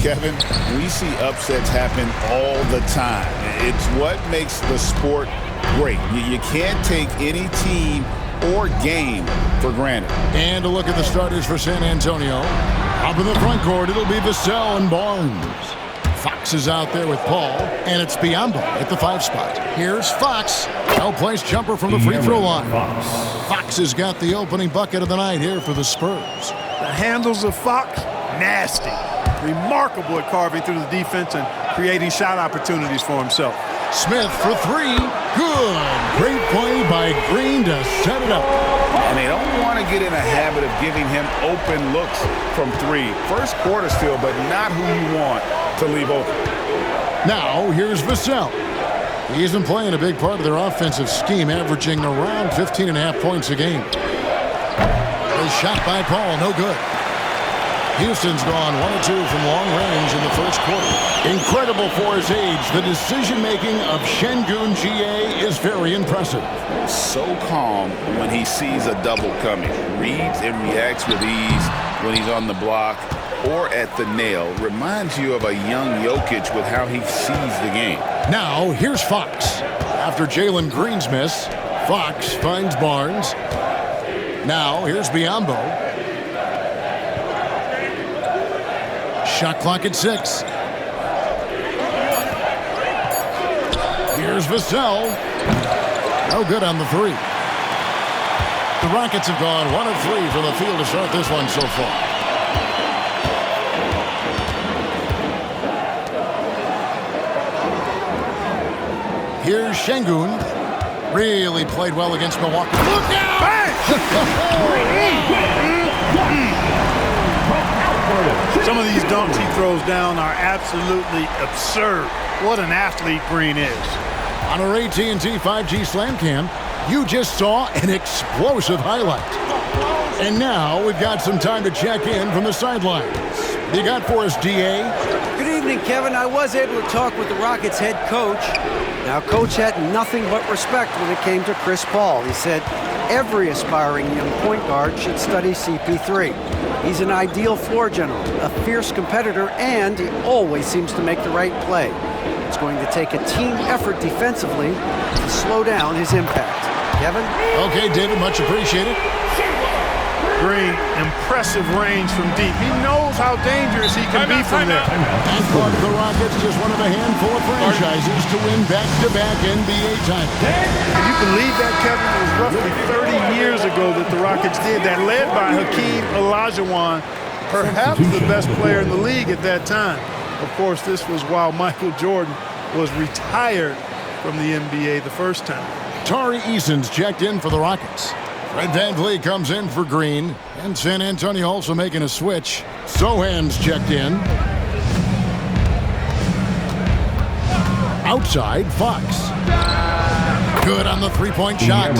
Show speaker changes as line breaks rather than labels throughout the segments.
Kevin, we see upsets happen all the time. It's what makes the sport great. You can't take any team or game for granted.
And a look at the starters for San Antonio. Up in the front court, it'll be Vassell and Barnes. Fox is out there with Paul, and it's Biyombo at the 5 spot. Here's Fox. Well-placed jumper from the free throw line. Fox has got the opening bucket of the night here for the Spurs.
The handles of Fox, nasty. Remarkable at carving through the defense and creating shot opportunities for himself.
Smith for 3. Good. Great play by Green to set it up.
And they don't want to get in a habit of giving him open looks from 3. First quarter still, but not who you want to leave open.
Now, here's Vassell. He's been playing a big part of their offensive scheme, averaging around 15.5 points a game. A shot by Paul, no good. Houston's gone 1 of 2 from long range in the first quarter. Incredible for his age. The decision-making of Şengün GA is very impressive.
So calm when he sees a double coming. Reads and reacts with ease when he's on the block or at the nail. Reminds you of a young Jokic with how he sees the game.
Now, here's Fox. After Jalen Green's miss, Fox finds Barnes. Now, here's Biyombo. Shot clock at 6. Here's Vassell. No good on the 3. The Rockets have gone 1 of 3 from the field to start this one so far. Here's Şengün. Really played well against Milwaukee. Look out!
Some of these dunks he throws down are absolutely absurd. What an athlete Green is.
On our AT&T 5G Slam Cam, you just saw an explosive highlight. And now we've got some time to check in from the sidelines. You got for us, DA?
Good evening, Kevin. I was able to talk with the Rockets head coach. Now, Coach had nothing but respect when it came to Chris Paul. He said every aspiring young point guard should study CP3. He's an ideal floor general, a fierce competitor, and he always seems to make the right play. It's going to take a team effort defensively to slow down his impact. Kevin?
Okay, David, much appreciated.
Green, impressive range from deep. He knows how dangerous he can be from there.
And Clark, the Rockets, just one of a handful of franchises to win back-to-back NBA titles.
Can you believe that, Kevin? It was roughly 30 years ago that the Rockets did that, led by Hakeem Olajuwon, perhaps the best player in the league at that time. Of course, this was while Michael Jordan was retired from the NBA the first time.
Tari Eason's checked in for the Rockets. Fred VanVleet comes in for Green, and San Antonio also making a switch. Sohan's checked in. Outside, Fox. Good on the three-point shot.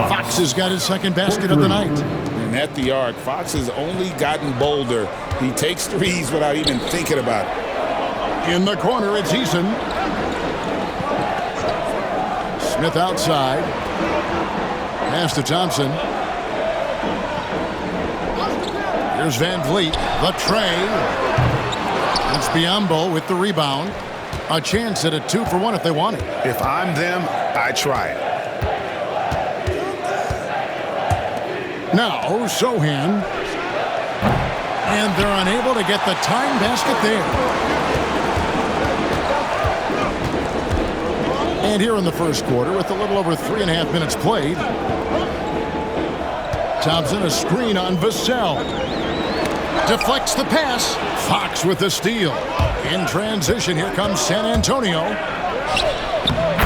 Fox has got his second basket of the night.
And at the arc, Fox has only gotten bolder. He takes threes without even thinking about it.
In the corner, it's Eason. Smith outside. Pass to Thompson. Here's VanVleet. The tray. It's Biyombo with the rebound. A chance at a 2-for-1 if they want it.
If I'm them, I try it.
Now, Sohan. And they're unable to get the time basket there. And here in the first quarter, with a little over 3.5 minutes played, Thompson, a screen on Vassell. Deflects the pass. Fox with the steal. In transition, here comes San Antonio.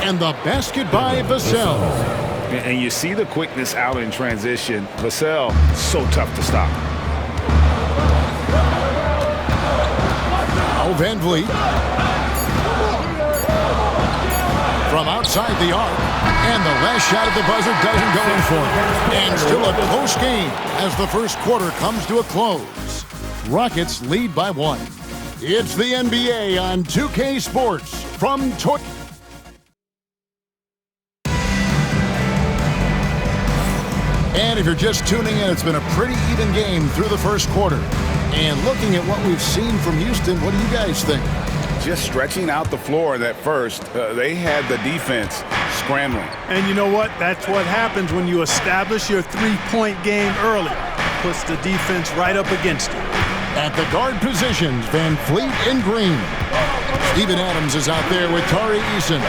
And the basket by Vassell.
And you see the quickness out in transition. Vassell, so tough to stop.
Now VanVleet. From outside the arc, and the last shot at the buzzer doesn't go in for it. And still a close game as the first quarter comes to a close. Rockets lead by 1. It's the NBA on 2K Sports from Toy. And if you're just tuning in, it's been a pretty even game through the first quarter. And looking at what we've seen from Houston, what do you guys think?
Just stretching out the floor that first. They had the defense scrambling.
And you know what? That's what happens when you establish your three-point game early. Puts the defense right up against it.
At the guard positions, Van Fleet and Green. Steven Adams is out there with Tari Eason.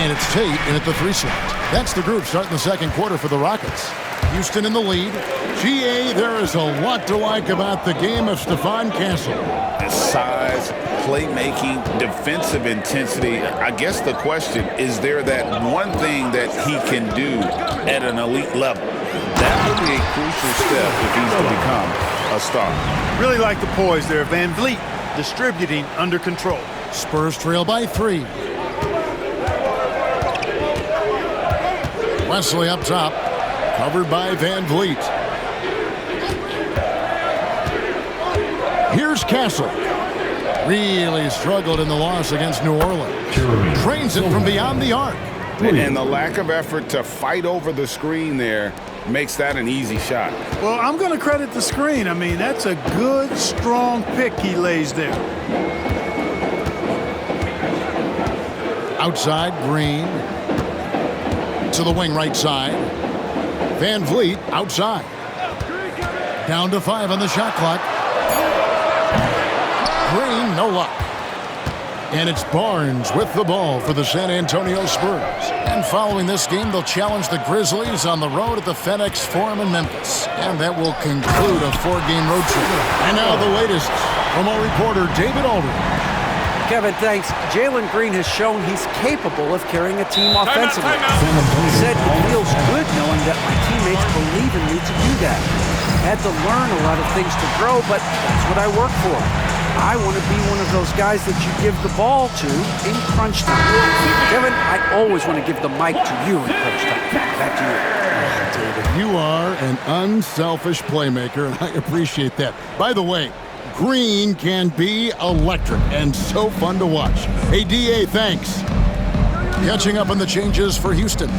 And it's Tate in at the 3 slot. That's the group starting the second quarter for the Rockets. Houston in the lead. GA, there is a lot to like about the game of Stephon Castle.
Size, playmaking, defensive intensity. I guess the question, is there that one thing that he can do at an elite level? That would be a crucial step if he's to become a star.
Really like the poise there. Van Vliet distributing under control.
Spurs trail by 3. Wesley up top, covered by Van Vliet. Here's Castle. Really struggled in the loss against New Orleans. Trains it from beyond the arc.
And the lack of effort to fight over the screen there makes that an easy shot.
Well, I'm going to credit the screen. I mean, that's a good, strong pick he lays there.
Outside, Green. To the wing right side. Van Vliet outside. Down to 5 on the shot clock. Green, no luck. And it's Barnes with the ball for the San Antonio Spurs. And following this game, they'll challenge the Grizzlies on the road at the FedEx Forum in Memphis. And that will conclude a 4-game road trip. And now the latest from our reporter, David Aldridge.
Kevin, thanks. Jalen Green has shown he's capable of carrying a team offensively. He said it feels good knowing that my teammates believe in me to do that. Had to learn a lot of things to grow, but that's what I work for. I want to be one of those guys that you give the ball to in crunch time. Kevin, I always want to give the mic to you in crunch time. Back to you.
David, you are an unselfish playmaker, and I appreciate that. By the way, Green can be electric and so fun to watch. Hey, DA, thanks. Catching up on the changes for Houston.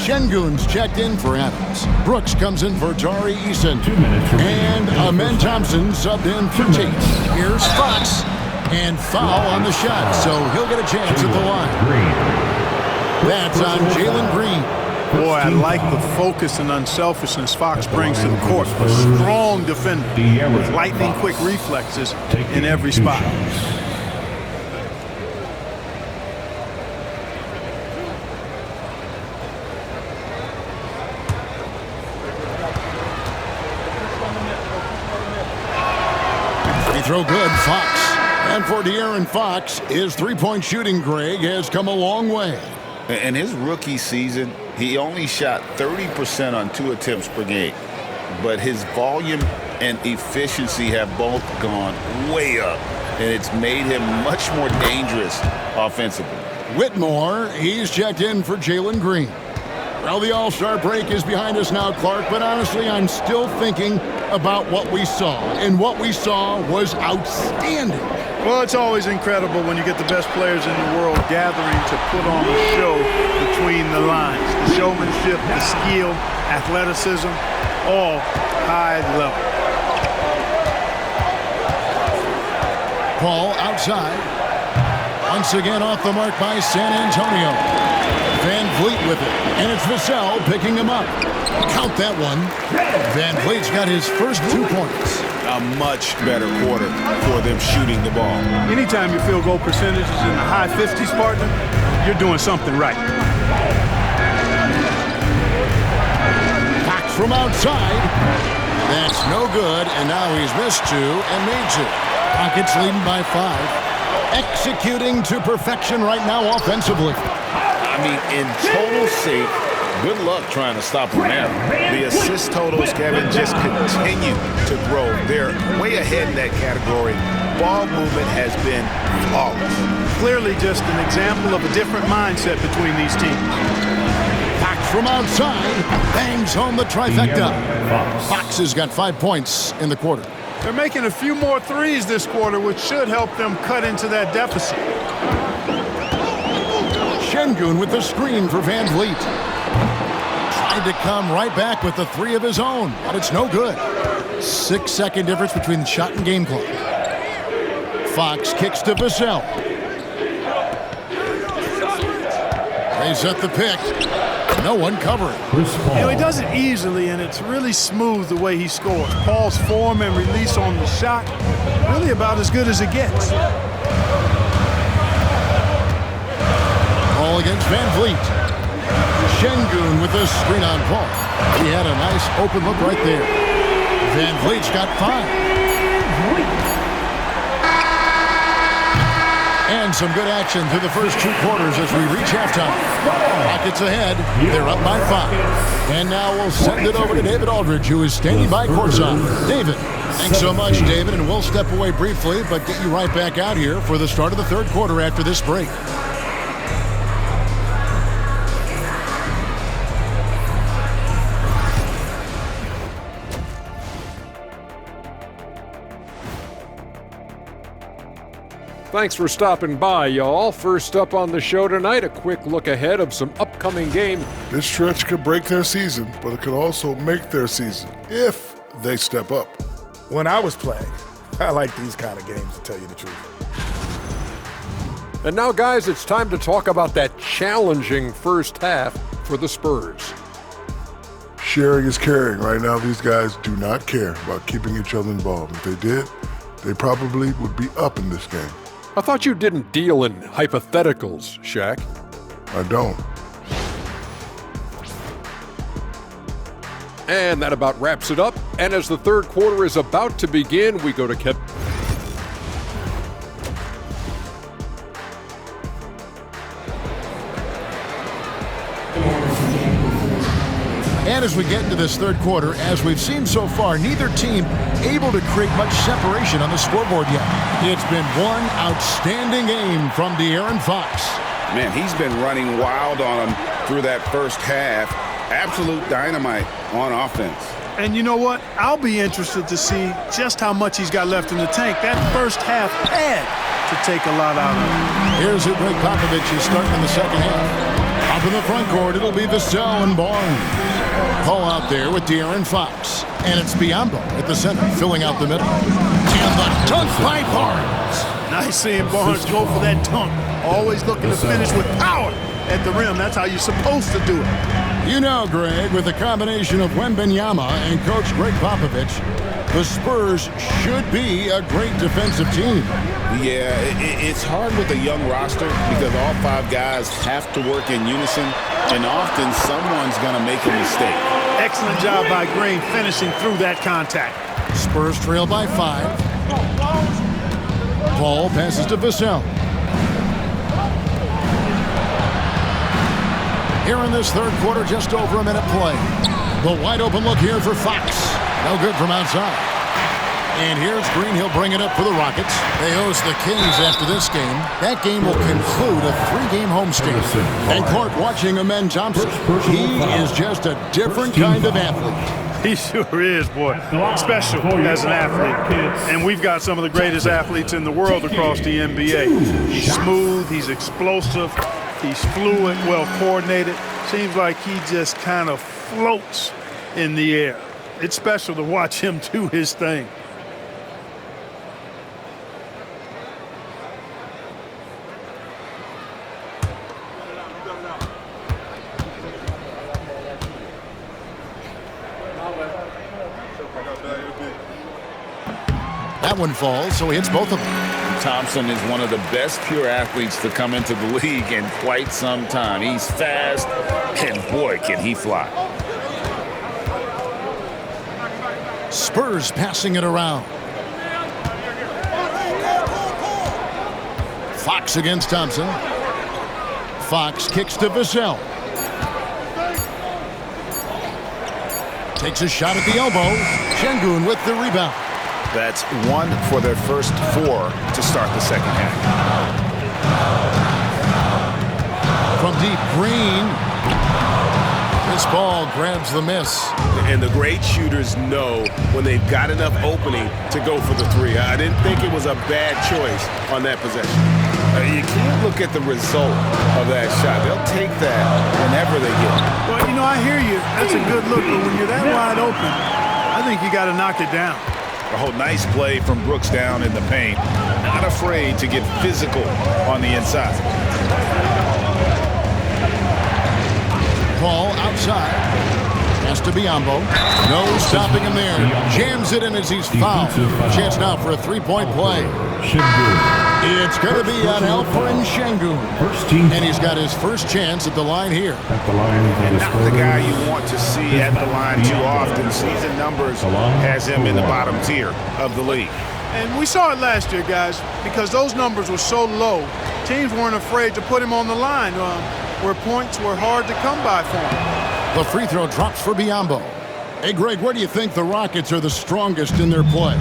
Şengün's checked in for Adams. Brooks comes in for Tari Eason. And Amen Thompson subbed in for Tate. Here's Fox. And foul on the shot, so he'll get a chance at the line. That's on Jalen Green.
Boy, I like the focus and unselfishness Fox brings to the court. A strong defender with lightning-quick reflexes in every spot.
Free throw good, Fox. And for De'Aaron Fox, his three-point shooting, Greg, has come a long way.
In his rookie season, he only shot 30% on 2 attempts per game. But his volume and efficiency have both gone way up. And it's made him much more dangerous offensively.
Whitmore, he's checked in for Jalen Green. Well, the All-Star break is behind us now, Clark, but honestly, I'm still thinking about what we saw. And what we saw was outstanding.
Well, it's always incredible when you get the best players in the world gathering to put on a show between the lines. The showmanship, the skill, athleticism, all high level.
Paul outside. Once again off the mark by San Antonio. Van Vliet with it. And it's Vassell picking him up. Count that one. Van Vliet's got his first 2 points.
A much better quarter for them shooting the ball.
Anytime your field goal percentage is in the high 50s, partner, you're doing something right.
Fox from outside. That's no good, and now he's missed 2 and made 2. Rockets leading by 5. Executing to perfection right now offensively.
I mean, in total sync, good luck trying to stop him there. The assist totals, Kevin, just continue to grow. They're way ahead in that category. Ball movement has been flawless.
Clearly just an example of a different mindset between these teams.
Fox from outside bangs home the trifecta. Fox has got 5 points in the quarter.
They're making a few more threes this quarter, which should help them cut into that deficit.
Şengün with the screen for Van Vliet. Tried to come right back with the 3 of his own, but it's no good. 6-second difference between the shot and game clock. Fox kicks to Vassell. They set the pick. No one covering.
He does it easily, and it's really smooth the way he scores. Paul's form and release on the shot, really about as good as it gets.
Ball against Van Vliet. Şengün with a screen on Paul. He had a nice open look right there. Van Vliet's got 5. And some good action through the first 2 quarters as we reach halftime. Rockets ahead. They're up by 5. And now we'll send it over to David Aldridge, who is standing by courtside. David, thanks so much, David. And we'll step away briefly, but get you right back out here for the start of the third quarter after this break.
Thanks for stopping by, y'all. First up on the show tonight, a quick look ahead of some upcoming games.
This stretch could break their season, but it could also make their season if they step up.
When I was playing, I like these kind of games, to tell you the truth.
And now, guys, it's time to talk about that challenging first half for the Spurs.
Sharing is caring. Right now, these guys do not care about keeping each other involved. If they did, they probably would be up in this game.
I thought you didn't deal in hypotheticals, Shaq.
I don't.
And that about wraps it up. And as the third quarter is about to begin, we go to Kevin.
And as we get into this third quarter, as we've seen so far, neither team able to create much separation on the scoreboard yet. It's been one outstanding game from De'Aaron Fox.
Man, he's been running wild on him through that first half. Absolute dynamite on offense.
And you know what? I'll be interested to see just how much he's got left in the tank. That first half had to take a lot out of him.
Here's who Greg Popovich is starting in the second half. Up in the front court, it'll be Vassell and Barnes. Call out there with De'Aaron Fox. And it's Biyombo at the center, filling out the middle. And the dunk by Barnes.
Nice seeing Barnes go for that dunk. Always looking to finish with power at the rim. That's how you're supposed to do it.
You know, Greg, with the combination of Wembanyama and Coach Greg Popovich, the Spurs should be a great defensive team.
Yeah, it's hard with a young roster because all 5 guys have to work in unison, and often someone's going to make a mistake.
Excellent job by Green finishing through that contact.
Spurs trail by 5. Paul passes to Vassell. Here in this third quarter, just over a minute play. The wide open look here for Fox. No good from outside. And here's Green. He'll bring it up for the Rockets. They host the Kings after this game. That game will conclude a 3-game homestand. And Court watching Amen Thompson. He is just a different kind of athlete.
He sure is, boy. Special as an athlete. And we've got some of the greatest athletes in the world across the NBA. He's smooth. He's explosive. He's fluid, well-coordinated. Seems like he just kind of floats in the air. It's special to watch him do his thing.
That one falls, so he hits both of them.
Thompson is one of the best pure athletes to come into the league in quite some time. He's fast, and boy, can he fly.
Spurs passing it around. Fox against Thompson. Fox kicks to Vassell. Takes a shot at the elbow. Şengün with the rebound.
That's 1 for their first 4 to start the second half.
From deep, Green. This ball grabs the miss.
And the great shooters know when they've got enough opening to go for the 3. I didn't think it was a bad choice on that possession.
You can't look at the result of that shot. They'll take that whenever they get it.
Well, you know, I hear you. That's a good look, but when you're that wide open, I I think you got to knock it down.
Oh, nice play from Brooks down in the paint. Not afraid to get physical on the inside.
Paul outside. Pass to Biyombo. No stopping him there. Jams it in as he's fouled. Chance now for a three-point play. It's going to be on Alperen Şengün. And he's got his first chance at the line here.
And not the guy you want to see at the line too often. Season numbers has him in the bottom tier of the league.
And we saw it last year, guys, because those numbers were so low. Teams weren't afraid to put him on the line where points were hard to come by for him.
The free throw drops for Biyombo. Hey, Greg, where do you think the Rockets are the strongest in their play?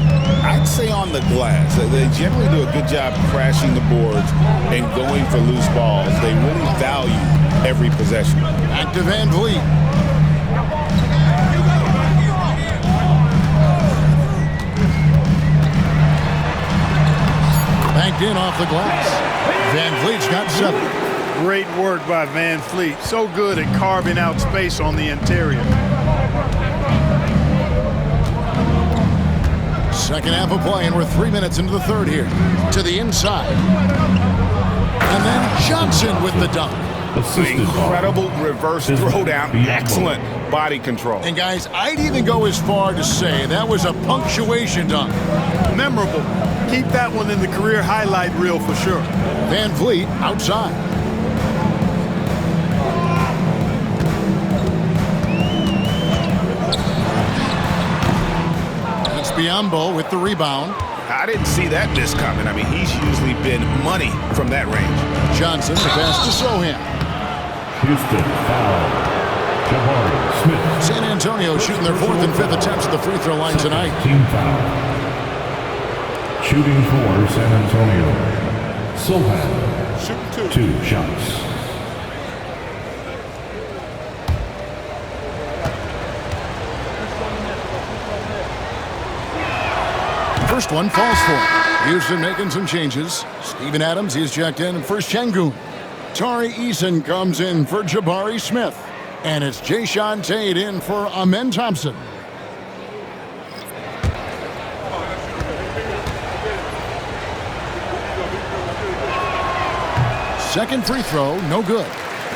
I'd say on the glass. They generally do a good job crashing the boards and going for loose balls. They really value every possession.
Back to Van Vliet. Banked in off the glass. Van Vliet's got 7.
Great work by Van Vliet. So good at carving out space on the interior.
Second half of play, and we're 3 minutes into the third here. To the inside. And then Johnson with the dunk.
Incredible reverse throwdown. Excellent body control.
And guys, I'd even go as far to say that was a punctuation dunk.
Memorable. Keep that one in the career highlight reel for sure.
Van Vliet outside. That's Biyombo with the rebound.
I didn't see that miss coming. I mean, he's usually been money from that range.
Johnson, the pass to Sohan.
Houston foul. Jabari Smith.
San Antonio shooting their 4th and 5th attempts at the free throw line tonight.
Team foul. Shooting for San Antonio. Sohan. 2 shots.
First one falls for him. Houston making some changes. Steven Adams, he's checked in for Şengün. Tari Eason comes in for Jabari Smith. And it's Jayshawn Tate in for Amen Thompson. Second free throw, no good.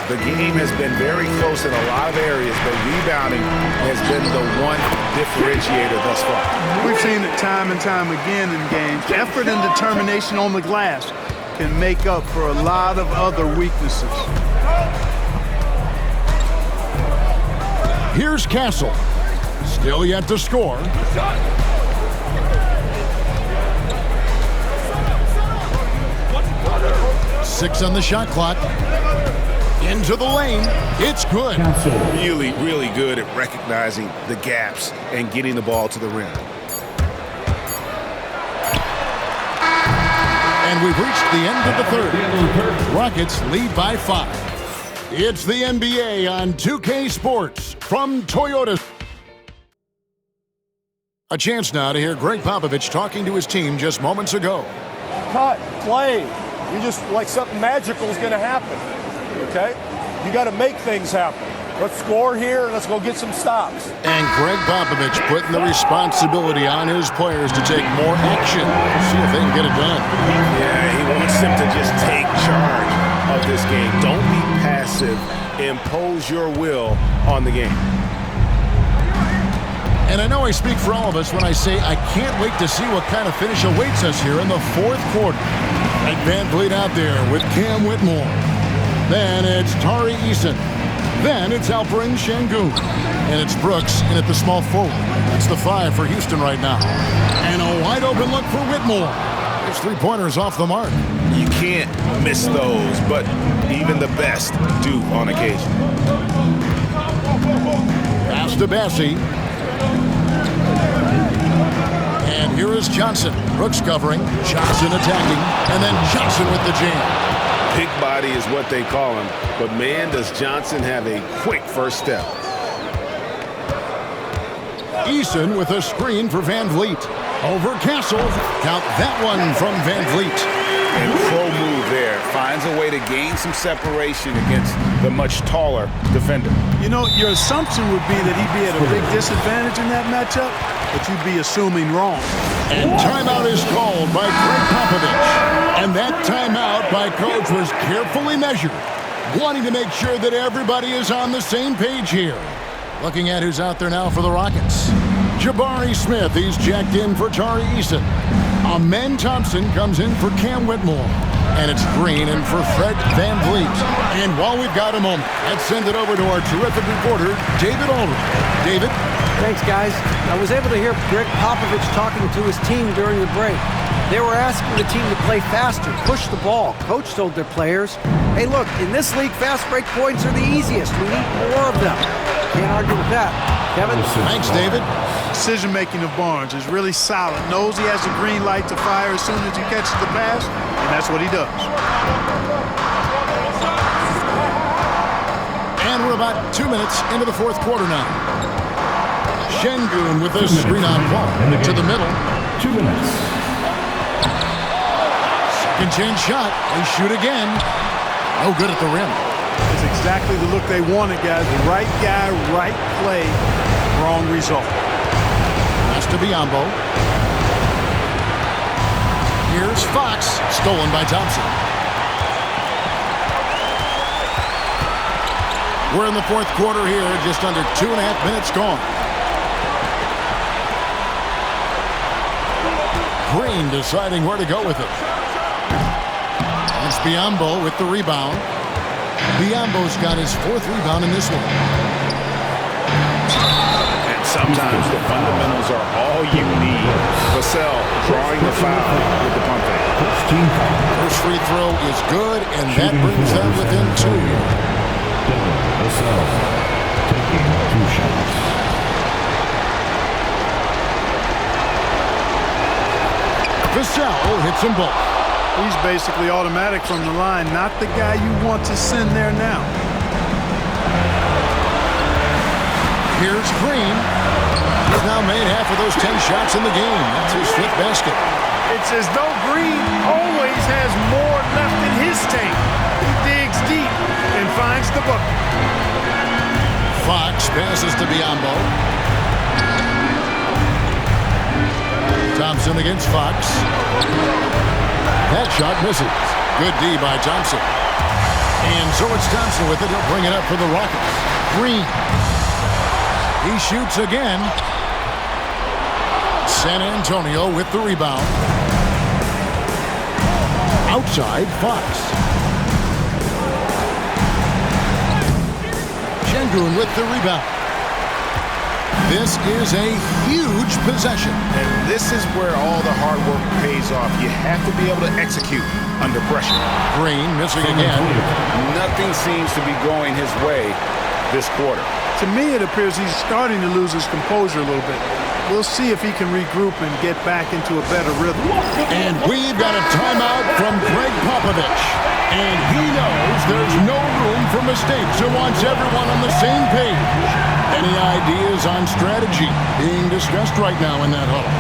The game has been very close in a lot of areas, but rebounding has been the one differentiator thus far.
We've seen it time and time again in games. Effort and determination on the glass can make up for a lot of other weaknesses.
Here's Castle. Still yet to score. Six on the shot clock. Into the lane. It's good.
Really, really good at recognizing the gaps and getting the ball to the rim.
And we've reached the end of the third. Rockets lead by 5. It's the NBA on 2K Sports from Toyota. A chance now to hear Greg Popovich talking to his team just moments ago.
Cut, play. You just like something magical is going to happen. Okay? You got to make things happen. Let's score here. Let's go get some stops.
And Greg Popovich putting the responsibility on his players to take more action. See if they can get it done.
Yeah, he wants them to just take charge of this game. Don't be passive. Impose your will on the game.
And I know I speak for all of us when I say I can't wait to see what kind of finish awaits us here in the fourth quarter. And Van Vliet out there with Cam Whitmore. Then it's Tari Eason. Then it's Alperen Şengün. And it's Brooks in at the small forward. That's the 5 for Houston right now. And a wide open look for Whitmore. His three-pointers off the mark.
You can't miss those, but even the best do on occasion.
Pass to Bassie. And here is Johnson. Brooks covering. Johnson attacking. And then Johnson with the jam.
Big body is what they call him, but man, does Johnson have a quick first step.
Eason with a screen for Van Vliet. Over Castle. Count that one from Van Vliet.
And pro move there. finds a way to gain some separation against the much taller defender.
You know, your assumption would be that he'd be at a big disadvantage in that matchup, but you'd be assuming wrong.
And timeout is called by Greg Popovich. And that timeout by Coach was carefully measured, wanting to make sure that everybody is on the same page here. Looking at who's out there now for the Rockets. Jabari Smith, he's checked in for Tari Eason. Amen Thompson comes in for Cam Whitmore. And it's Green in for Fred Van Vliet. And while we've got a moment, let's send it over to our terrific reporter, David Aldridge. David?
Thanks, guys. I was able to hear Greg Popovich talking to his team during the break. They were asking the team to play faster, push the ball. Coach told their players, hey, look, in this league, fast break points are the easiest. We need more of them. Can't argue with that. Kevin?
Thanks, David.
Decision-making of Barnes is really solid. Knows he has the green light to fire as soon as he catches the pass, and that's what he does.
And we're about 2 minutes into the fourth quarter now. Şengün with a screen on ball to the middle.
2 minutes.
Second chance shot. They shoot again. No good at the rim.
It's exactly the look they wanted, guys. The right guy, right play, wrong result.
Pass to Biyombo. Here's Fox. Stolen by Thompson. We're in the fourth quarter here. Just under 2.5 minutes gone. Green deciding where to go with it. It's Biyombo with the rebound. Biyombo's got his fourth rebound in this one.
And sometimes the fundamentals are all you need. Vassell drawing the foul with the pump fake.
First free throw is good, and that brings them within 2.
Vassell taking 2 shots.
Vassell hits them both.
He's basically automatic from the line, not the guy you want to send there now.
Here's Green. He's now made half of those 10 shots in the game. That's his 5th basket.
It's as though Green always has more left in his tank. He digs deep and finds the bucket.
Fox passes to Biyombo. Thompson against Fox. That shot misses. Good D by Thompson. And so it's Thompson with it. He'll bring it up for the Rockets. Green. He shoots again. San Antonio with the rebound. Outside, Fox. Şengün with the rebound. This is a huge possession.
And this is where all the hard work pays off. You have to be able to execute under pressure.
Green missing again.
Nothing seems to be going his way this quarter.
To me, it appears he's starting to lose his composure a little bit. We'll see if he can regroup and get back into a better rhythm.
And we've got a timeout from Greg Popovich. And he knows there's no room for mistakes and wants everyone on the same page. Any ideas on strategy being discussed right now in that huddle?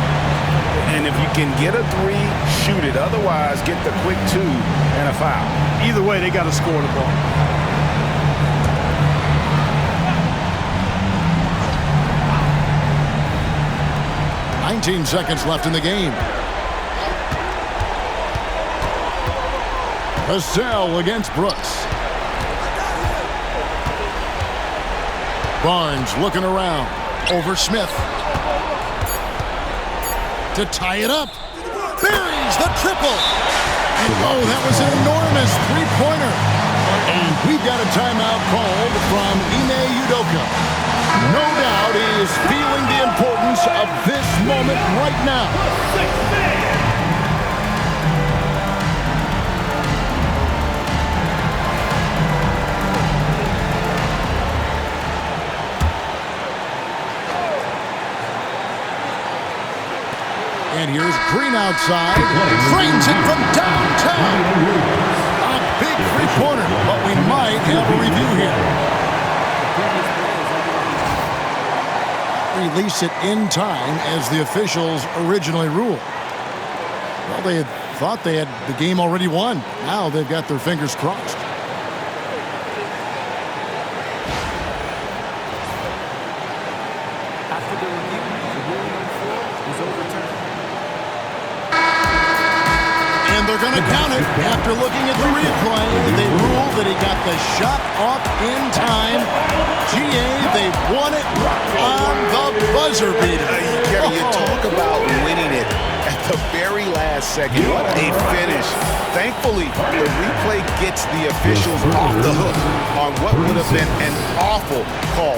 And if you can get a 3, shoot it. Otherwise, get the quick 2 and a foul.
Either way, they got to score the ball.
"19 seconds left in the game. Vassell against Brooks. Barnes looking around. Over Smith. To tie it up. Buries the triple. And oh, that was an enormous three-pointer. And we've got a timeout called from Ime Udoka. No doubt he is feeling the importance of this moment right now. And here's Green outside. Drains it from downtown. A big three-pointer, but we might have a review here. Release it in time as the officials originally ruled. Well, they had thought they had the game already won. Now they've got their fingers crossed.
After the review, the ruling on the floor was overturned.
And they're going to count it. After looking at the replay, they rule that he got the shot off in time. GA, they won it on the buzzer beater.
Kevin, you talk about winning it at the very last second. What a finish. Thankfully, the replay gets the officials off the hook on what would have been an awful call.